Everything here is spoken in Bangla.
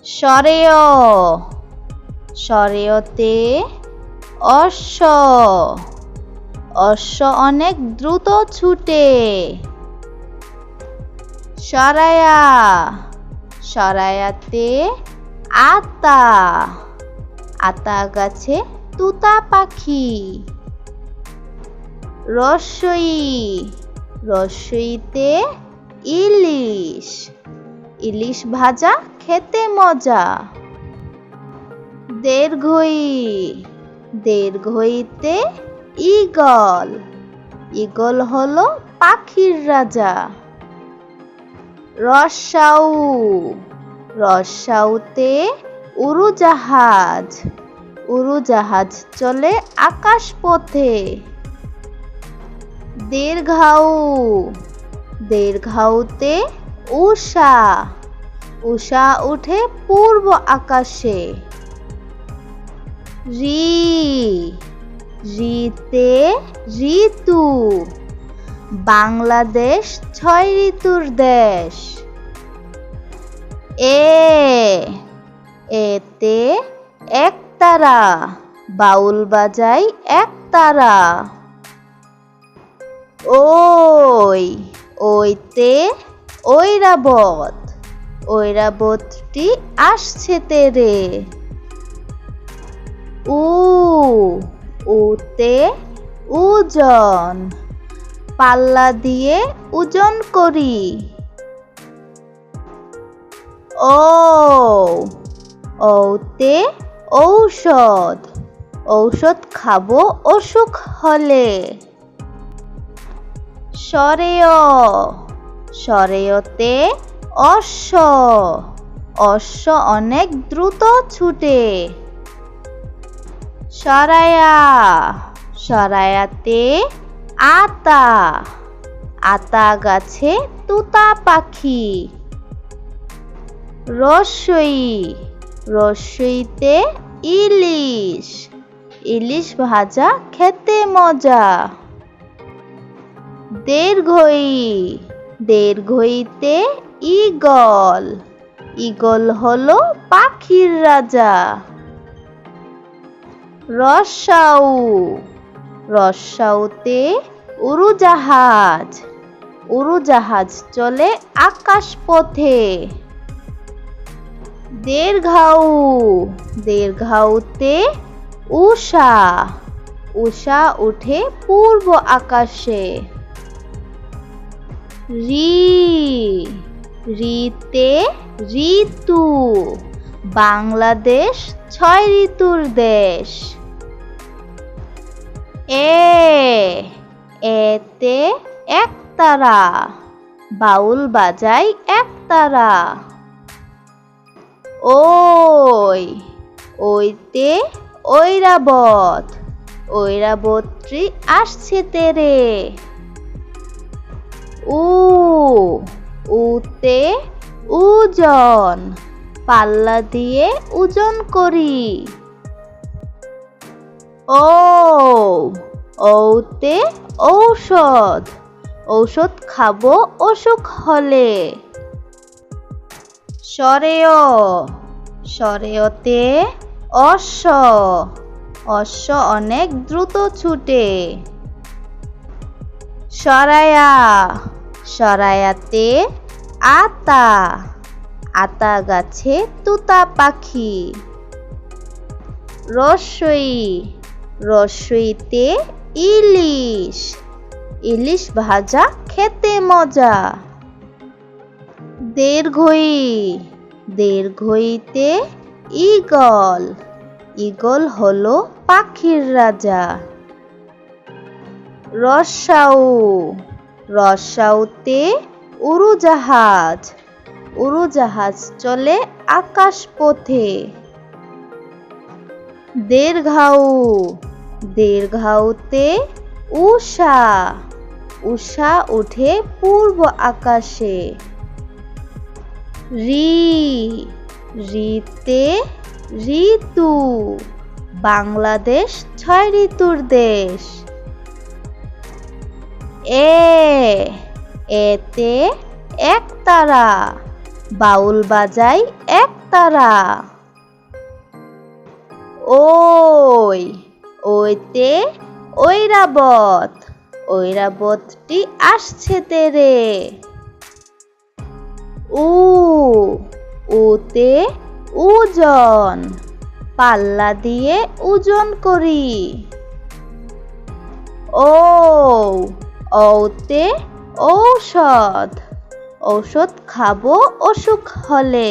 সরেয় সরেয়তে অশ্ব অশ্ব অনেক দ্রুত ছুটে। সরায়া সরায়াতে আতা আতা গাছে তুতা পাখি। রস্বই রস্বইতে ইলিশ ইলিশ ভাজা খেতে মজা। দীর্ঘই দীর্ঘইতে ঈগল ঈগল হলো পাখির রাজা। রস্বাউ রস্বাউতে উড়োজাহাজ উড়োজাহাজ চলে আকাশ পথে। দীর্ঘাউ দীর্ঘাউতে উষা উষা উঠে পূর্ব আকাশে। রি রিতে ঋতু বাংলাদেশ ৬ ঋতুর দেশ। এতে একতারা বাউল বাজাই একতারা। ওইতে ঐরাবত ঐরাবতটি আসছে তেরে। উতে ওজন পাল্লা দিয়ে ওজন করি। ওতে ঔষধ ঔষধ খাবো অসুখ হলে। সরেয় সরেয়তে অশ্ব অশ্ব অনেক দ্রুত ছুটে। সরায়া সরায়াতে আতা আতা গাছে তুতা পাখি। রস্বই রস্বইতে ইলিশ ইলিশ ভাজা খেতে মজা। দীর্ঘই দীর্ঘইতে ঈগল ঈগল হলো পাখির রাজা। রস্বাউ রস্বাউতে উড়োজাহাজ উড়োজাহাজ চলে আকাশ পথে। দীর্ঘাউ দীর্ঘাউতে উষা উষা উঠে পূর্ব আকাশে। রিতে ঋতু বাংলাদেশ ৬ ঋতুর দেশ। এতে একতারা বাউল বাজাই একতারা। ওইতে ঐরাবত ঐরাবতটি আসছে তেরে। উতে ওজন পাল্লা দিয়ে ওজন করি। ওতে ঔষধ ঔষধ খাবো অসুখ হলে। সরেয় সরেয়তে অশ্ব অশ্ব অনেক দ্রুত ছুটে। সরায়া সরায়াতে আতা আতা গাছে তুতা পাখি। রস্বই রস্বইতে ইলিশ ইলিশ ভাজা খেতে মজা। দীর্ঘই দীর্ঘইতে ঈগল ঈগল হলো পাখির রাজা। রস্বাউ রস্বাউতে উড়োজাহাজ উড়োজাহাজ চলে আকাশ পথে। দীর্ঘাউ দীর্ঘাউতে উষা উষা উঠে পূর্ব আকাশে। রিতে ঋতু বাংলাদেশ ৬ ঋতুর দেশ। এতে একতারা বাউল বাজাই এক তারা। ওই, ওইতে ঐরাবত, ঐরাবতটি আসছে তেরে। উ, উতে ওজন, পাল্লা দিয়ে ওজন করি। ও, ঔতে ঔষধ, ঔষধ খাবো অসুখ হলে।